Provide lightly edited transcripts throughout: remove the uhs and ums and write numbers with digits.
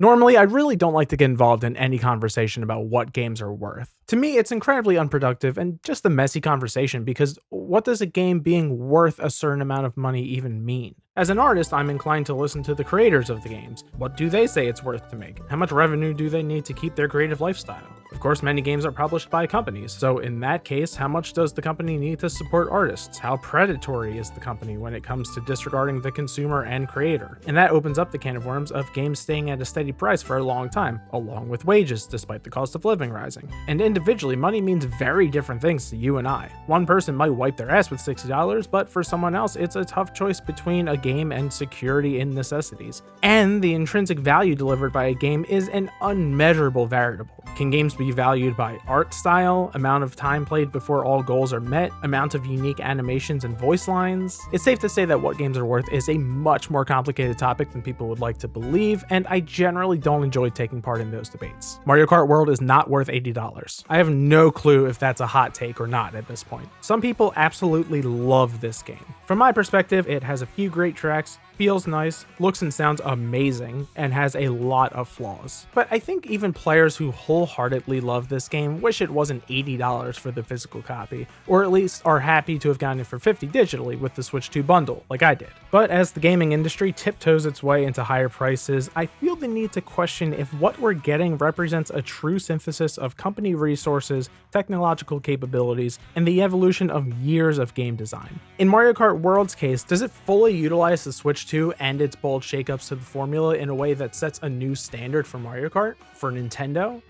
Normally, I really don't like to get involved in any conversation about what games are worth. To me, it's incredibly unproductive and just a messy conversation because what does a game being worth a certain amount of money even mean? As an artist, I'm inclined to listen to the creators of the games. What do they say it's worth to make? How much revenue do they need to keep their creative lifestyle? Of course, many games are published by companies, so in that case, how much does the company need to support artists? How predatory is the company when it comes to disregarding the consumer and creator? And that opens up the can of worms of games staying at a steady price for a long time, along with wages, despite the cost of living rising. And individually, money means very different things to you and I. One person might wipe their ass with $60, but for someone else, it's a tough choice between a game and security in necessities. And the intrinsic value delivered by a game is an unmeasurable variable. Can games be valued by art style, amount of time played before all goals are met, amount of unique animations and voice lines? It's safe to say that what games are worth is a much more complicated topic than people would like to believe, and I generally don't enjoy taking part in those debates. Mario Kart World is not worth $80. I have no clue if that's a hot take or not at this point. Some people absolutely love this game. From my perspective, it has a few great tracks, feels nice, looks and sounds amazing, and has a lot of flaws. But I think even players who wholeheartedly love this game wish it wasn't $80 for the physical copy, or at least are happy to have gotten it for $50 digitally with the Switch 2 bundle, like I did. But as the gaming industry tiptoes its way into higher prices, I feel the need to question if what we're getting represents a true synthesis of company resources, technological capabilities, and the evolution of years of game design. In Mario Kart World's case, does it fully utilize the Switch 2 and its bold shakeups to the formula in a way that sets a new standard for Mario Kart? For Nintendo?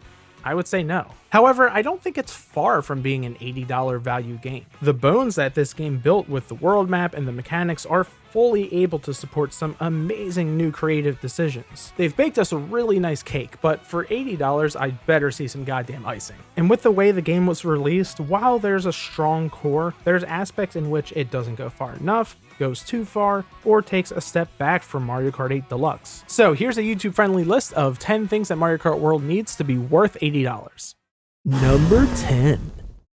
I would say no. However, I don't think it's far from being an $80 value game. The bones that this game built with the world map and the mechanics are fully able to support some amazing new creative decisions. They've baked us a really nice cake, but for $80, I'd better see some goddamn icing. And with the way the game was released, while there's a strong core, there's aspects in which it doesn't go far enough, goes too far, or takes a step back from Mario Kart 8 Deluxe. So here's a YouTube-friendly list of 10 things that Mario Kart World needs to be worth $80. Number 10.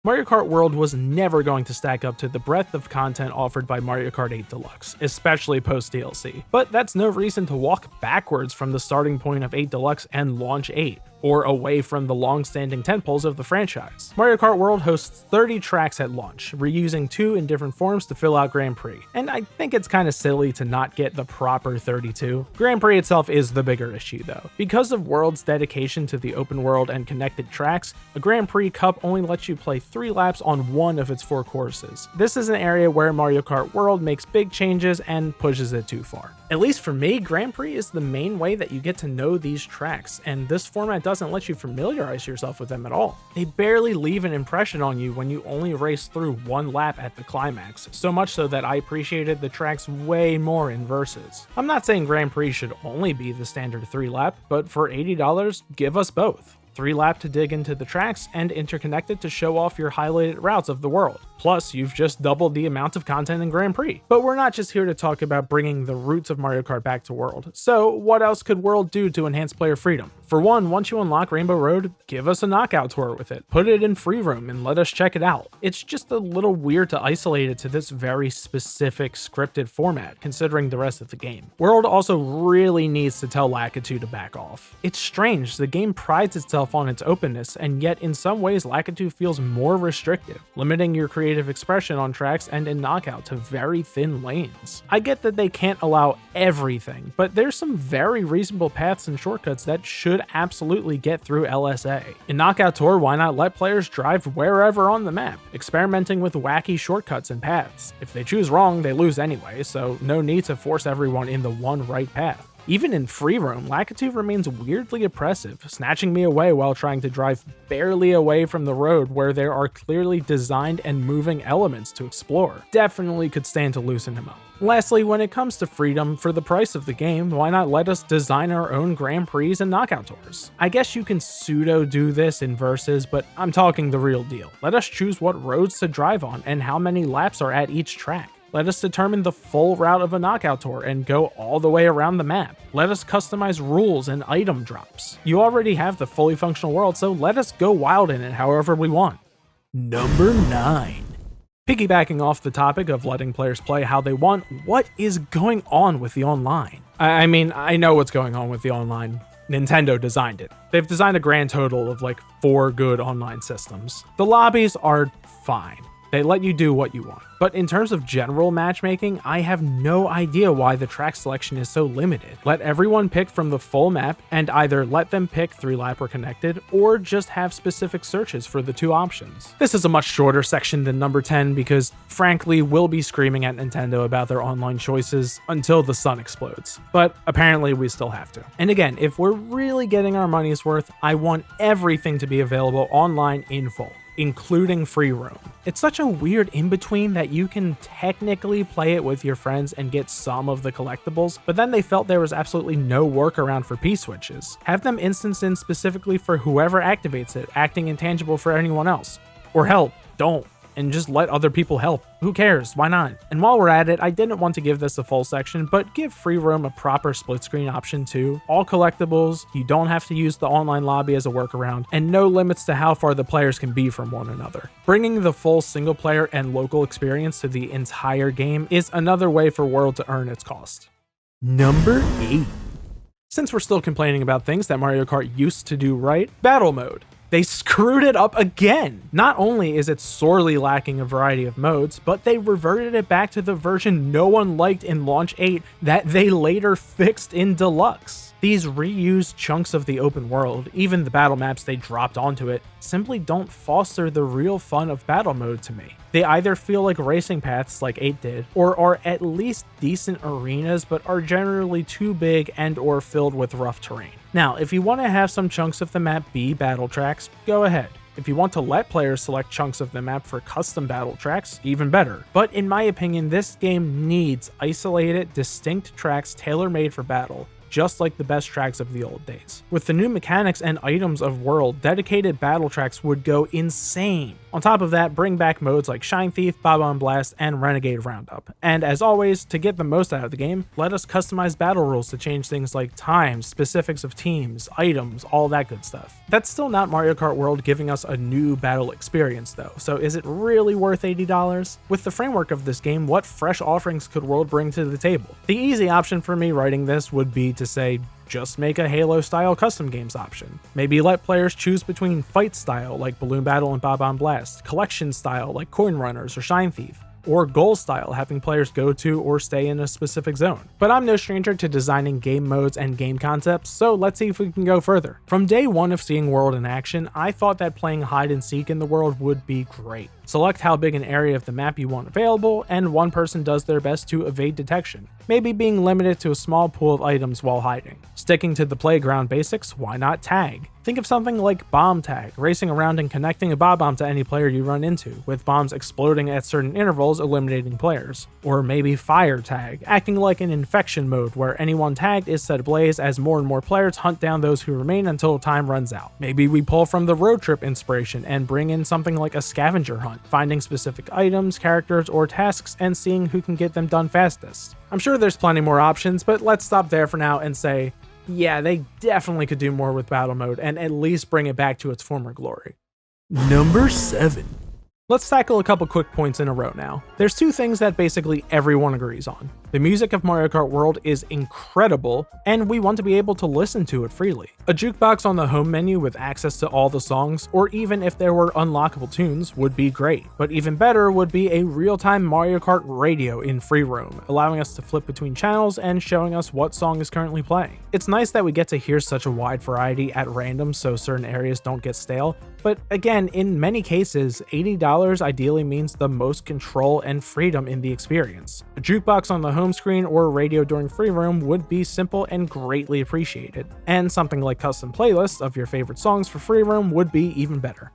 Mario Kart World was never going to stack up to the breadth of content offered by Mario Kart 8 Deluxe, especially post-DLC. But that's no reason to walk backwards from the starting point of 8 Deluxe and launch 8. Or away from the long-standing tentpoles of the franchise. Mario Kart World hosts 30 tracks at launch, reusing 2 in different forms to fill out Grand Prix. And I think it's kinda silly to not get the proper 32. Grand Prix itself is the bigger issue though. Because of World's dedication to the open world and connected tracks, a Grand Prix Cup only lets you play 3 laps on one of its 4 courses. This is an area where Mario Kart World makes big changes and pushes it too far. At least for me, Grand Prix is the main way that you get to know these tracks, and this format doesn't let you familiarize yourself with them at all. They barely leave an impression on you when you only race through 1 lap at the climax, so much so that I appreciated the tracks way more in Versus. I'm not saying Grand Prix should only be the standard 3 lap, but for $80, give us both. 3 lap to dig into the tracks, and interconnected to show off your highlighted routes of the world. Plus, you've just doubled the amount of content in Grand Prix. But we're not just here to talk about bringing the roots of Mario Kart back to World. So what else could World do to enhance player freedom? For one, once you unlock Rainbow Road, give us a knockout tour with it. Put it in free roam and let us check it out. It's just a little weird to isolate it to this very specific scripted format, considering the rest of the game. World also really needs to tell Lakitu to back off. It's strange, the game prides itself on its openness, and yet in some ways Lakitu feels more restrictive, limiting your creative expression on tracks and in Knockout to very thin lanes. I get that they can't allow everything, but there's some very reasonable paths and shortcuts that should absolutely get through LSA. In Knockout Tour, why not let players drive wherever on the map, experimenting with wacky shortcuts and paths. If they choose wrong, they lose anyway, so no need to force everyone in the one right path. Even in free roam, Lakitu remains weirdly oppressive, snatching me away while trying to drive barely away from the road where there are clearly designed and moving elements to explore. Definitely could stand to loosen him up. Lastly, when it comes to freedom, for the price of the game, why not let us design our own Grand Prix and Knockout Tours? I guess you can pseudo do this in Versus, but I'm talking the real deal. Let us choose what roads to drive on and how many laps are at each track. Let us determine the full route of a Knockout Tour and go all the way around the map. Let us customize rules and item drops. You already have the fully functional world, so let us go wild in it however we want. Number 9. Piggybacking off the topic of letting players play how they want, what is going on with the online? I mean, I know what's going on with the online. Nintendo designed it. They've designed a grand total of like 4 good online systems. The lobbies are fine. They let you do what you want. But in terms of general matchmaking, I have no idea why the track selection is so limited. Let everyone pick from the full map and either let them pick 3-lap or connected, or just have specific searches for the 2 options. This is a much shorter section than number 10 because, frankly, we'll be screaming at Nintendo about their online choices until the sun explodes. But apparently we still have to. And again, if we're really getting our money's worth, I want everything to be available online in full, including free roam. It's such a weird in-between that you can technically play it with your friends and get some of the collectibles, but then they felt there was absolutely no workaround for P-switches. Have them instanced in specifically for whoever activates it, acting intangible for anyone else. Or hell, don't. And just let other people help. Who cares? Why not? And while we're at it, I didn't want to give this a full section, but give free roam a proper split screen option too. All collectibles, you don't have to use the online lobby as a workaround, and no limits to how far the players can be from one another. Bringing the full single player and local experience to the entire game is another way for World to earn its cost. Number 8. Since we're still complaining about things that Mario Kart used to do right, Battle Mode. They screwed it up again. Not only is it sorely lacking a variety of modes, but they reverted it back to the version no one liked in Launch 8 that they later fixed in Deluxe. These reused chunks of the open world, even the battle maps they dropped onto it, simply don't foster the real fun of battle mode to me. They either feel like racing paths like 8 did, or are at least decent arenas but are generally too big and or filled with rough terrain. Now, if you want to have some chunks of the map be battle tracks, go ahead. If you want to let players select chunks of the map for custom battle tracks, even better. But in my opinion, this game needs isolated, distinct tracks tailor-made for battle, just like the best tracks of the old days. With the new mechanics and items of World, dedicated battle tracks would go insane. On top of that, bring back modes like Shine Thief, Bob-omb Blast, and Renegade Roundup. And as always, to get the most out of the game, let us customize battle rules to change things like times, specifics of teams, items, all that good stuff. That's still not Mario Kart World giving us a new battle experience though, so is it really worth $80? With the framework of this game, what fresh offerings could World bring to the table? The easy option for me writing this would be to say, just make a Halo-style custom games option. Maybe let players choose between fight style like Balloon Battle and Bob-omb Blast, collection style like Coin Runners or Shine Thief, or goal style, having players go to or stay in a specific zone. But I'm no stranger to designing game modes and game concepts, so let's see if we can go further. From day one of seeing World in action, I thought that playing hide and seek in the world would be great. Select how big an area of the map you want available, and one person does their best to evade detection, maybe being limited to a small pool of items while hiding. Sticking to the playground basics, why not tag? Think of something like bomb tag, racing around and connecting a bomb to any player you run into, with bombs exploding at certain intervals eliminating players. Or maybe fire tag, acting like an infection mode where anyone tagged is set ablaze as more and more players hunt down those who remain until time runs out. Maybe we pull from the road trip inspiration and bring in something like a scavenger hunt, finding specific items, characters, or tasks and seeing who can get them done fastest. I'm sure there's plenty more options, but let's stop there for now and say, yeah, they definitely could do more with battle mode and at least bring it back to its former glory. Number 7. Let's tackle a couple quick points in a row now. There's 2 things that basically everyone agrees on. The music of Mario Kart World is incredible, and we want to be able to listen to it freely. A jukebox on the home menu with access to all the songs, or even if there were unlockable tunes, would be great. But even better would be a real-time Mario Kart radio in free roam, allowing us to flip between channels and showing us what song is currently playing. It's nice that we get to hear such a wide variety at random so certain areas don't get stale, but again, in many cases, $80 ideally means the most control and freedom in the experience. A jukebox on the home screen or a radio during free roam would be simple and greatly appreciated, and something like custom playlists of your favorite songs for free roam would be even better.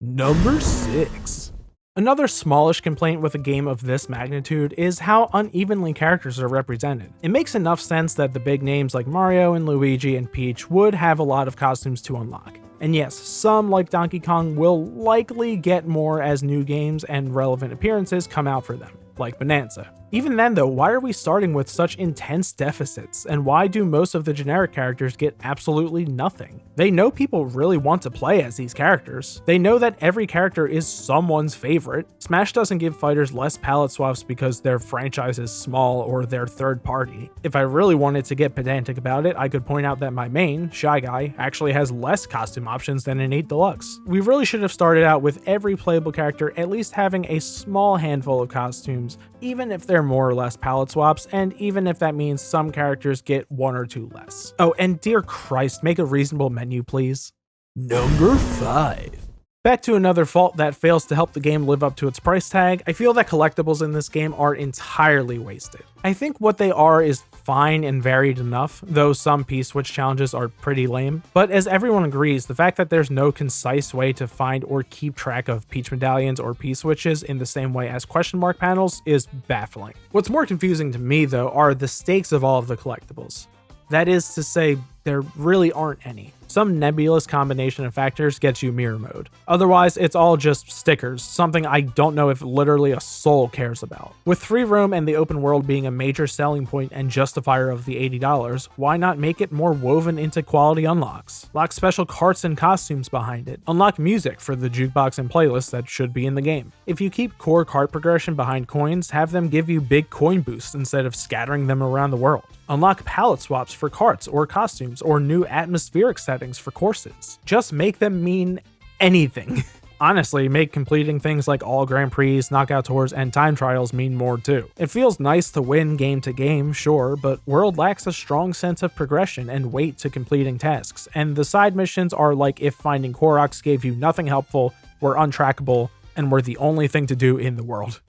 Number 6. Another smallish complaint with a game of this magnitude is how unevenly characters are represented. It makes enough sense that the big names like Mario and Luigi and Peach would have a lot of costumes to unlock. And yes, some like Donkey Kong will likely get more as new games and relevant appearances come out for them, like Bonanza. Even then though, why are we starting with such intense deficits, and why do most of the generic characters get absolutely nothing? They know people really want to play as these characters. They know that every character is someone's favorite. Smash doesn't give fighters less palette swaps because their franchise is small or they're third party. If I really wanted to get pedantic about it, I could point out that my main, Shy Guy, actually has less costume options than an 8 Deluxe. We really should have started out with every playable character at least having a small handful of costumes, even if they're more or less palette swaps, and even if that means some characters get 1 or 2 less. Oh, and dear Christ, make a reasonable menu, please. Number 5. Back to another fault that fails to help the game live up to its price tag, I feel that collectibles in this game are entirely wasted. I think what they are is fine and varied enough, though some P-Switch challenges are pretty lame, but as everyone agrees, the fact that there's no concise way to find or keep track of Peach medallions or P-Switches in the same way as question mark panels is baffling. What's more confusing to me though are the stakes of all of the collectibles. That is to say, there really aren't any. Some nebulous combination of factors gets you mirror mode. Otherwise, it's all just stickers, something I don't know if literally a soul cares about. With free roam and the open world being a major selling point and justifier of the $80, why not make it more woven into quality unlocks? Lock special carts and costumes behind it. Unlock music for the jukebox and playlist that should be in the game. If you keep core cart progression behind coins, have them give you big coin boosts instead of scattering them around the world. Unlock palette swaps for carts or costumes, or new atmospheric settings for courses. Just make them mean anything. Honestly, make completing things like all Grand Prix, knockout tours, and time trials mean more too. It feels nice to win game to game, sure, but World lacks a strong sense of progression and weight to completing tasks, and the side missions are like if finding Koroks gave you nothing helpful, were untrackable, and were the only thing to do in the world.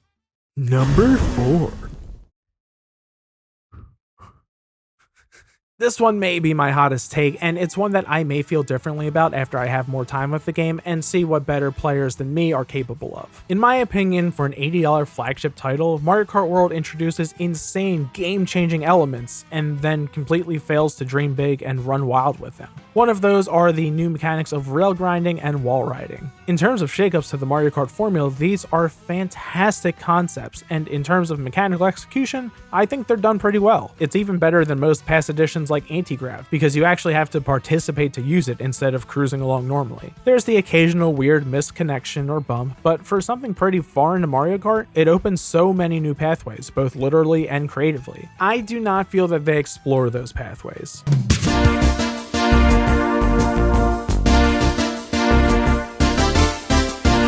Number 4. This one may be my hottest take, and it's one that I may feel differently about after I have more time with the game and see what better players than me are capable of. In my opinion, for an $80 flagship title, Mario Kart World introduces insane game-changing elements and then completely fails to dream big and run wild with them. One of those are the new mechanics of rail grinding and wall riding. In terms of shakeups to the Mario Kart formula, these are fantastic concepts, and in terms of mechanical execution, I think they're done pretty well. It's even better than most past editions like anti-grav, because you actually have to participate to use it instead of cruising along normally. There's the occasional weird missed connection or bump, but for something pretty foreign to Mario Kart, it opens so many new pathways, both literally and creatively. I do not feel that they explore those pathways.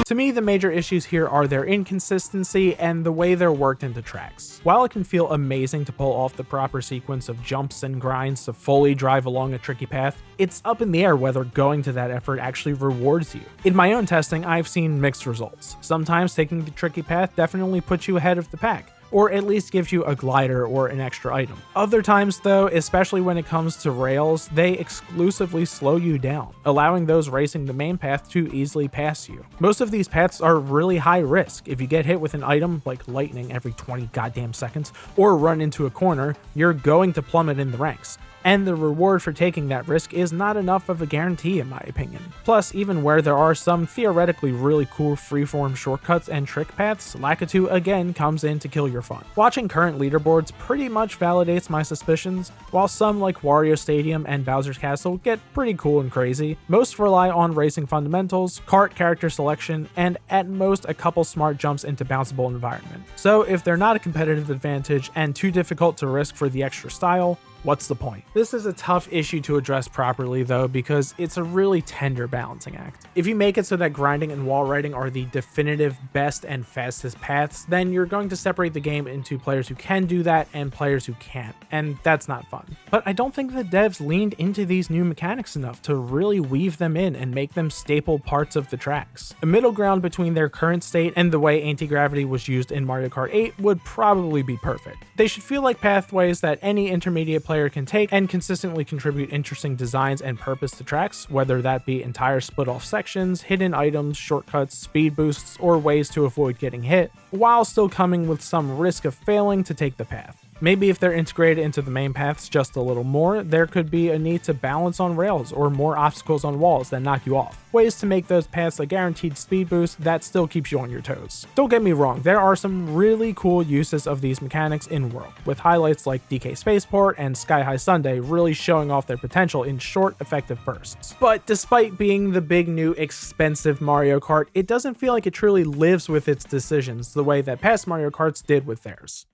To me, the major issues here are their inconsistency and the way they're worked into tracks. While it can feel amazing to pull off the proper sequence of jumps and grinds to fully drive along a tricky path, it's up in the air whether going to that effort actually rewards you. In my own testing, I've seen mixed results. Sometimes taking the tricky path definitely puts you ahead of the pack, or at least gives you a glider or an extra item. Other times though, especially when it comes to rails, they exclusively slow you down, allowing those racing the main path to easily pass you. Most of these paths are really high risk. If you get hit with an item, like lightning every 20 goddamn seconds, or run into a corner, you're going to plummet in the ranks. And the reward for taking that risk is not enough of a guarantee in my opinion. Plus, even where there are some theoretically really cool freeform shortcuts and trick paths, Lakitu again comes in to kill your fun. Watching current leaderboards pretty much validates my suspicions. While some like Wario Stadium and Bowser's Castle get pretty cool and crazy, most rely on racing fundamentals, kart character selection, and at most a couple smart jumps into bounceable environment. So if they're not a competitive advantage and too difficult to risk for the extra style, what's the point? This is a tough issue to address properly though, because it's a really tender balancing act. If you make it so that grinding and wall riding are the definitive best and fastest paths, then you're going to separate the game into players who can do that and players who can't, and that's not fun. But I don't think the devs leaned into these new mechanics enough to really weave them in and make them staple parts of the tracks. A middle ground between their current state and the way anti-gravity was used in Mario Kart 8 would probably be perfect. They should feel like pathways that any intermediate player can take and consistently contribute interesting designs and purpose to tracks, whether that be entire split off sections, hidden items, shortcuts, speed boosts, or ways to avoid getting hit, while still coming with some risk of failing to take the path. Maybe if they're integrated into the main paths just a little more, there could be a need to balance on rails or more obstacles on walls that knock you off. Ways to make those paths a guaranteed speed boost that still keeps you on your toes. Don't get me wrong, there are some really cool uses of these mechanics in World, with highlights like DK Spaceport and Sky High Sundae really showing off their potential in short, effective bursts. But despite being the big new expensive Mario Kart, it doesn't feel like it truly lives with its decisions the way that past Mario Karts did with theirs.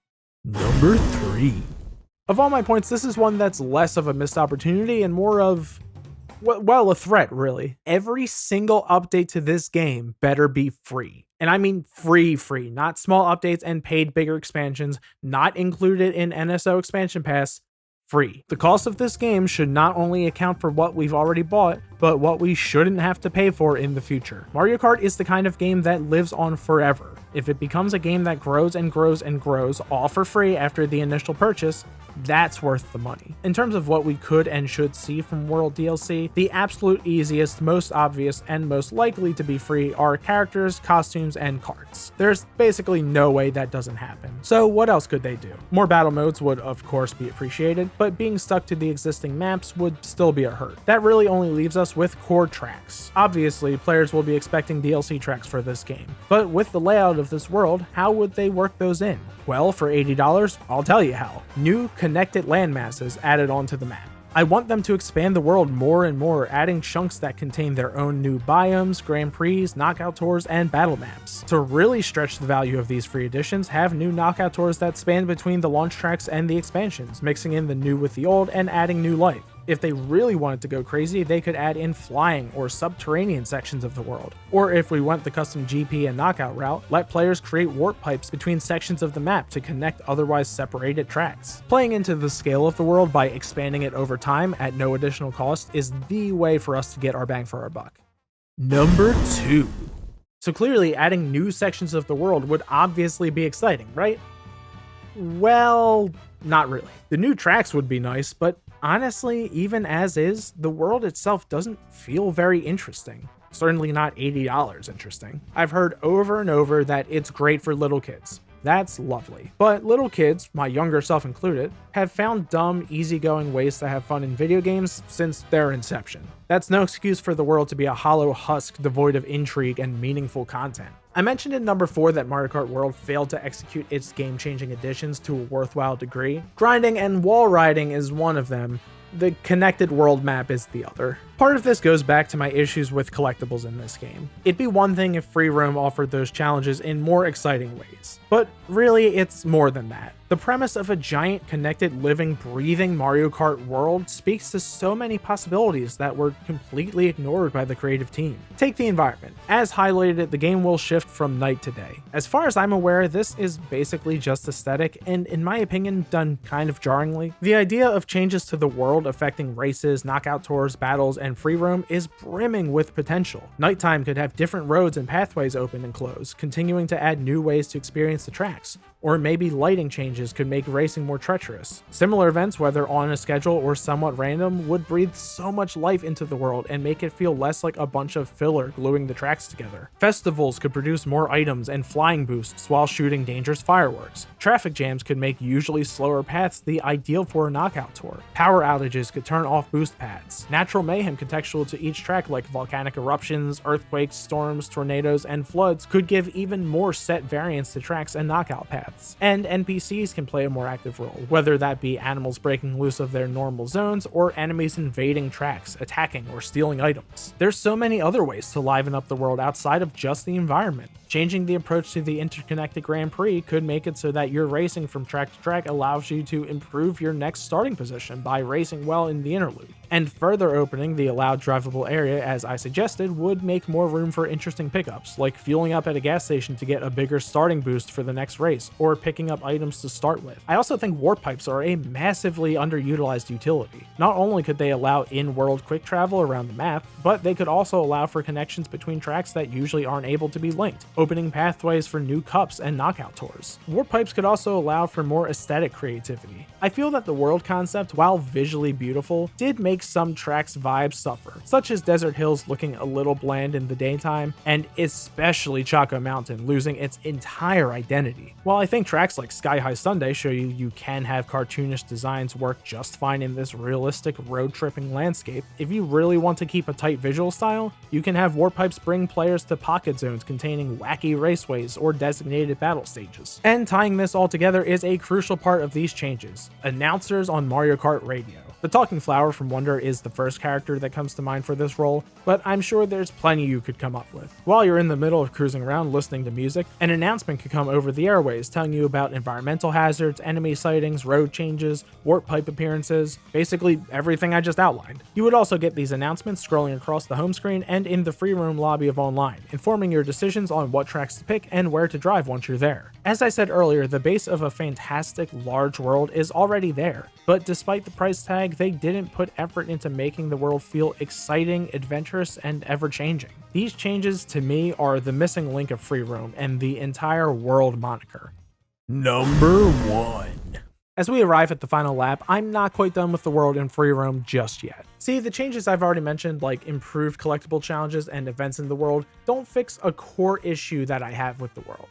Number 3. Of all my points, this is one that's less of a missed opportunity and more of, well, a threat, really. Every single update to this game better be free. And I mean free, not small updates and paid bigger expansions, not included in NSO Expansion Pass, free. The cost of this game should not only account for what we've already bought, but what we shouldn't have to pay for in the future. Mario Kart is the kind of game that lives on forever. If it becomes a game that grows and grows and grows, all for free after the initial purchase, that's worth the money. In terms of what we could and should see from World DLC, the absolute easiest, most obvious, and most likely to be free are characters, costumes, and carts. There's basically no way that doesn't happen. So what else could they do? More battle modes would of course be appreciated, but being stuck to the existing maps would still be a hurt. That really only leaves us with core tracks. Obviously, players will be expecting DLC tracks for this game, but with the layout of this world, how would they work those in? Well, for $80, I'll tell you how. New connected landmasses added onto the map. I want them to expand the world more and more, adding chunks that contain their own new biomes, Grand Prix, knockout tours, and battle maps. To really stretch the value of these free additions, have new knockout tours that span between the launch tracks and the expansions, mixing in the new with the old and adding new life. If they really wanted to go crazy, they could add in flying or subterranean sections of the world. Or if we went the custom GP and knockout route, let players create warp pipes between sections of the map to connect otherwise separated tracks. Playing into the scale of the world by expanding it over time at no additional cost is the way for us to get our bang for our buck. Number 2. So clearly adding new sections of the world would obviously be exciting, right? Well, not really. The new tracks would be nice, but honestly, even as is, the world itself doesn't feel very interesting. Certainly not $80 interesting. I've heard over and over that it's great for little kids. That's lovely. But little kids, my younger self included, have found dumb, easygoing ways to have fun in video games since their inception. That's no excuse for the world to be a hollow husk devoid of intrigue and meaningful content. I mentioned in number 4 that Mario Kart World failed to execute its game-changing additions to a worthwhile degree. Grinding and wall riding is one of them. The connected world map is the other. Part of this goes back to my issues with collectibles in this game. It'd be one thing if free roam offered those challenges in more exciting ways, but really it's more than that. The premise of a giant, connected, living, breathing Mario Kart World speaks to so many possibilities that were completely ignored by the creative team. Take the environment. As highlighted, the game will shift from night to day. As far as I'm aware, this is basically just aesthetic, and in my opinion, done kind of jarringly. The idea of changes to the world affecting races, knockout tours, battles, and free roam is brimming with potential. Nighttime could have different roads and pathways open and close, continuing to add new ways to experience the tracks. Or maybe lighting changes could make racing more treacherous. Similar events, whether on a schedule or somewhat random, would breathe so much life into the world and make it feel less like a bunch of filler gluing the tracks together. Festivals could produce more items and flying boosts while shooting dangerous fireworks. Traffic jams could make usually slower paths the ideal for a knockout tour. Power outages could turn off boost pads. Natural mayhem contextual to each track like volcanic eruptions, earthquakes, storms, tornadoes, and floods could give even more set variants to tracks and knockout paths. And NPCs can play a more active role, whether that be animals breaking loose of their normal zones or enemies invading tracks, attacking, or stealing items. There's so many other ways to liven up the world outside of just the environment. Changing the approach to the interconnected Grand Prix could make it so that your racing from track to track allows you to improve your next starting position by racing well in the interlude. And further opening the allowed drivable area, as I suggested, would make more room for interesting pickups, like fueling up at a gas station to get a bigger starting boost for the next race, or picking up items to start with. I also think warp pipes are a massively underutilized utility. Not only could they allow in-world quick travel around the map, but they could also allow for connections between tracks that usually aren't able to be linked, opening pathways for new cups and knockout tours. Warp pipes could also allow for more aesthetic creativity. I feel that the world concept, while visually beautiful, did make some tracks' vibes suffer, such as Desert Hills looking a little bland in the daytime, and especially Chaco Mountain losing its entire identity. While I think tracks like Sky High Sunday show you can have cartoonish designs work just fine in this realistic road tripping landscape. If you really want to keep a tight visual style, you can have warp pipes bring players to pocket zones containing wacky raceways or designated battle stages. And tying this all together is a crucial part of these changes: announcers on Mario Kart Radio. The talking flower from Wonder is the first character that comes to mind for this role, but I'm sure there's plenty you could come up with. While you're in the middle of cruising around listening to music, an announcement could come over the airways telling you about environmental hazards, enemy sightings, road changes, warp pipe appearances, basically everything I just outlined. You would also get these announcements scrolling across the home screen and in the free roam lobby of online, informing your decisions on what tracks to pick and where to drive once you're there. As I said earlier, the base of a fantastic large world is already there, but despite the price tag, they didn't put effort into making the world feel exciting, adventurous, and ever-changing. These changes, to me, are the missing link of free roam and the entire world moniker. Number 1. As we arrive at the final lap, I'm not quite done with the world in free roam just yet. See, the changes I've already mentioned, like improved collectible challenges and events in the world, don't fix a core issue that I have with the world.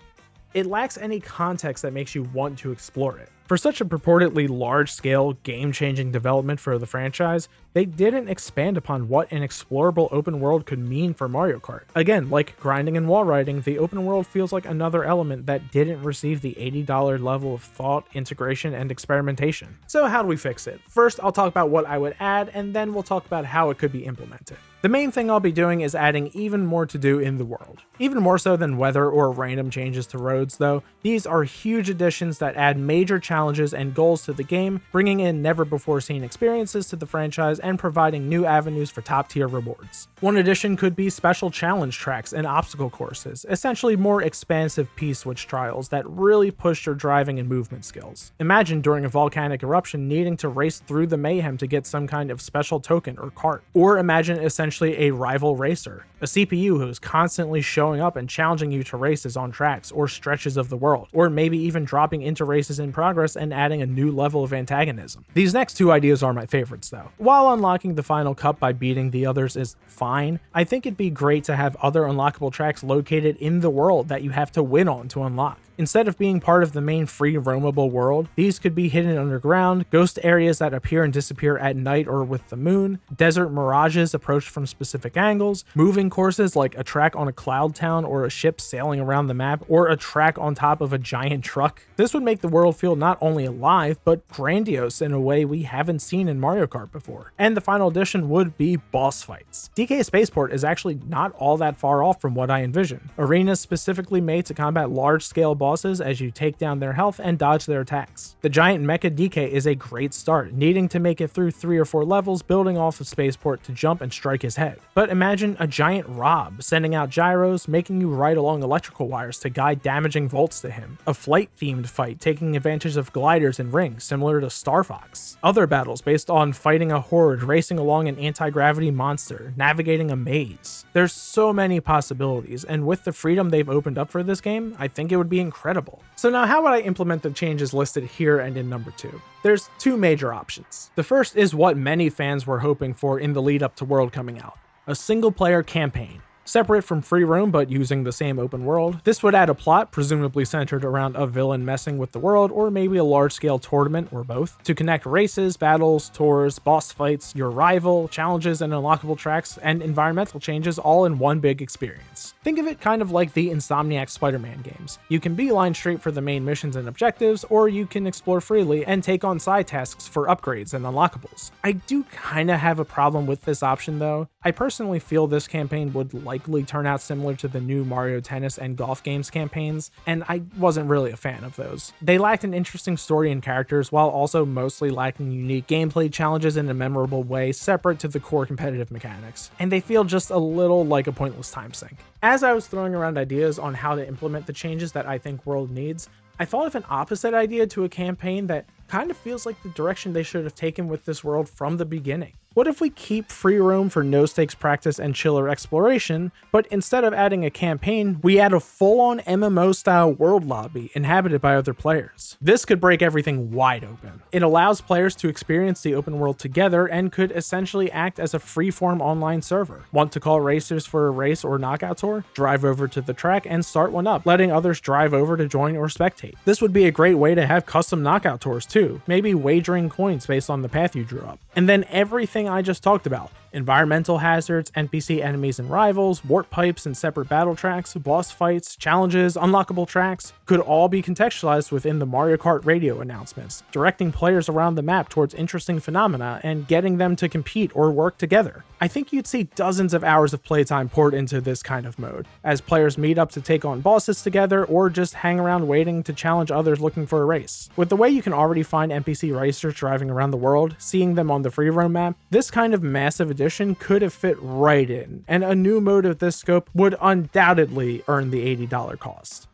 It lacks any context that makes you want to explore it. For such a purportedly large-scale, game-changing development for the franchise, they didn't expand upon what an explorable open world could mean for Mario Kart. Again, like grinding and wall riding, the open world feels like another element that didn't receive the $80 level of thought, integration, and experimentation. So how do we fix it? First, I'll talk about what I would add, and then we'll talk about how it could be implemented. The main thing I'll be doing is adding even more to do in the world. Even more so than weather or random changes to roads though, these are huge additions that add major challenges and goals to the game, bringing in never before seen experiences to the franchise and providing new avenues for top tier rewards. One addition could be special challenge tracks and obstacle courses, essentially more expansive P-switch trials that really push your driving and movement skills. Imagine during a volcanic eruption needing to race through the mayhem to get some kind of special token or cart. Or imagine essentially a rival racer, a CPU who's constantly showing up and challenging you to races on tracks or stretches of the world, or maybe even dropping into races in progress and adding a new level of antagonism. These next two ideas are my favorites though. While unlocking the final cup by beating the others is fine, I think it'd be great to have other unlockable tracks located in the world that you have to win on to unlock. Instead of being part of the main free roamable world, these could be hidden underground, ghost areas that appear and disappear at night or with the moon, desert mirages approached from specific angles, moving courses like a track on a cloud town or a ship sailing around the map, or a track on top of a giant truck. This would make the world feel not only alive, but grandiose in a way we haven't seen in Mario Kart before. And the final addition would be boss fights. DK Spaceport is actually not all that far off from what I envision. Arenas specifically made to combat large-scale bosses as you take down their health and dodge their attacks. The giant Mecha DK is a great start, needing to make it through 3 or 4 levels, building off of Spaceport to jump and strike his head. But imagine a giant Rob sending out gyros, making you ride along electrical wires to guide damaging volts to him. A flight-themed fight taking advantage of gliders and rings, similar to Star Fox. Other battles based on fighting a horde, racing along an anti-gravity monster, navigating a maze. There's so many possibilities, and with the freedom they've opened up for this game, I think it would be incredible. So now how would I implement the changes listed here and in number 2? There's 2 major options. The first is what many fans were hoping for in the lead up to World coming out: a single player campaign. Separate from free roam but using the same open world, this would add a plot presumably centered around a villain messing with the world, or maybe a large-scale tournament or both, to connect races, battles, tours, boss fights, your rival, challenges and unlockable tracks, and environmental changes all in one big experience. Think of it kind of like the Insomniac Spider-Man games. You can beeline straight for the main missions and objectives, or you can explore freely and take on side tasks for upgrades and unlockables. I do kinda have a problem with this option though. I personally feel this campaign would likely turn out similar to the new Mario Tennis and Golf games campaigns, and I wasn't really a fan of those. They lacked an interesting story and characters, while also mostly lacking unique gameplay challenges in a memorable way separate to the core competitive mechanics, and they feel just a little like a pointless time sink. As I was throwing around ideas on how to implement the changes that I think World needs, I thought of an opposite idea to a campaign that kind of feels like the direction they should have taken with this world from the beginning. What if we keep free roam for no-stakes practice and chiller exploration, but instead of adding a campaign, we add a full-on MMO-style world lobby inhabited by other players? This could break everything wide open. It allows players to experience the open world together and could essentially act as a free-form online server. Want to call racers for a race or knockout tour? Drive over to the track and start one up, letting others drive over to join or spectate. This would be a great way to have custom knockout tours too, maybe wagering coins based on the path you drew up. And then everything I just talked about, environmental hazards, NPC enemies and rivals, warp pipes and separate battle tracks, boss fights, challenges, unlockable tracks, could all be contextualized within the Mario Kart radio announcements, directing players around the map towards interesting phenomena and getting them to compete or work together. I think you'd see dozens of hours of playtime poured into this kind of mode, as players meet up to take on bosses together or just hang around waiting to challenge others looking for a race. With the way you can already find NPC racers driving around the world, seeing them on the free roam map, this kind of massive addition could have fit right in, and a new mode of this scope would undoubtedly earn the $80 cost.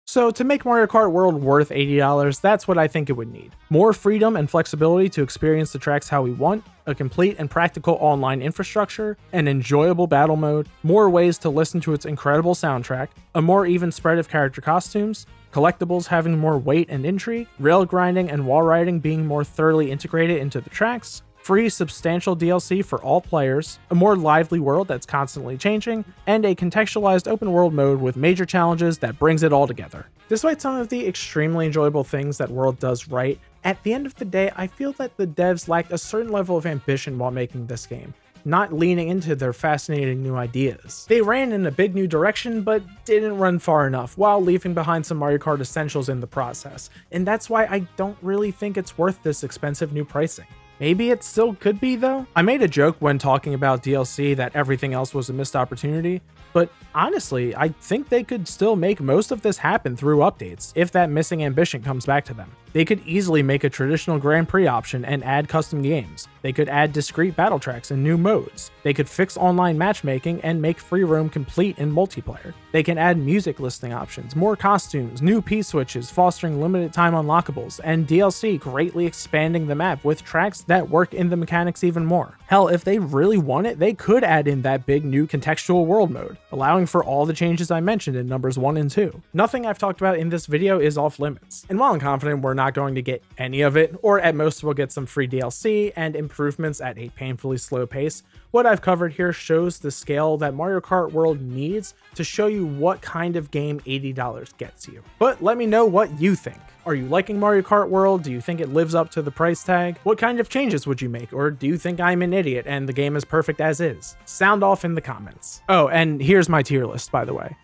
So to make Mario Kart World worth $80, that's what I think it would need. More freedom and flexibility to experience the tracks how we want, a complete and practical online infrastructure, an enjoyable battle mode, more ways to listen to its incredible soundtrack, a more even spread of character costumes, collectibles having more weight and intrigue, rail grinding and wall riding being more thoroughly integrated into the tracks, free substantial DLC for all players, a more lively world that's constantly changing, and a contextualized open world mode with major challenges that brings it all together. Despite some of the extremely enjoyable things that World does right, at the end of the day, I feel that the devs lacked a certain level of ambition while making this game, not leaning into their fascinating new ideas. They ran in a big new direction, but didn't run far enough, while leaving behind some Mario Kart essentials in the process, and that's why I don't really think it's worth this expensive new pricing. Maybe it still could be though? I made a joke when talking about DLC that everything else was a missed opportunity, but honestly, I think they could still make most of this happen through updates if that missing ambition comes back to them. They could easily make a traditional Grand Prix option and add custom games. They could add discrete battle tracks and new modes. They could fix online matchmaking and make free roam complete in multiplayer. They can add music listing options, more costumes, new P-switches fostering limited time unlockables, and DLC greatly expanding the map with tracks that work in the mechanics even more. Hell, if they really want it, they could add in that big new contextual world mode, allowing for all the changes I mentioned in numbers 1 and 2. Nothing I've talked about in this video is off limits, and while I'm confident we're not going to get any of it, or at most we'll get some free DLC and improvements at a painfully slow pace, what I've covered here shows the scale that Mario Kart World needs to show you what kind of game $80 gets you. But let me know what you think. Are you liking Mario Kart World? Do you think it lives up to the price tag? What kind of changes would you make? Or do you think I'm an idiot and the game is perfect as is? Sound off in the comments. Oh, and here's my tier list, by the way.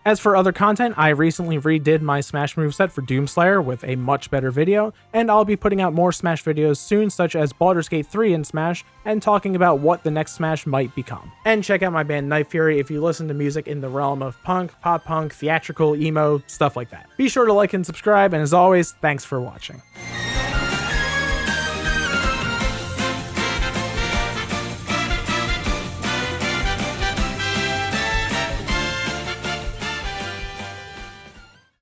As for other content, I recently redid my Smash moveset for Doomslayer with a much better video, and I'll be putting out more Smash videos soon, such as Baldur's Gate 3 in Smash, and talking about what the next Smash might become. And check out my band Night Fury if you listen to music in the realm of punk, pop punk, theatrical, emo, stuff like that. Be sure to like and subscribe, and as always, thanks for watching.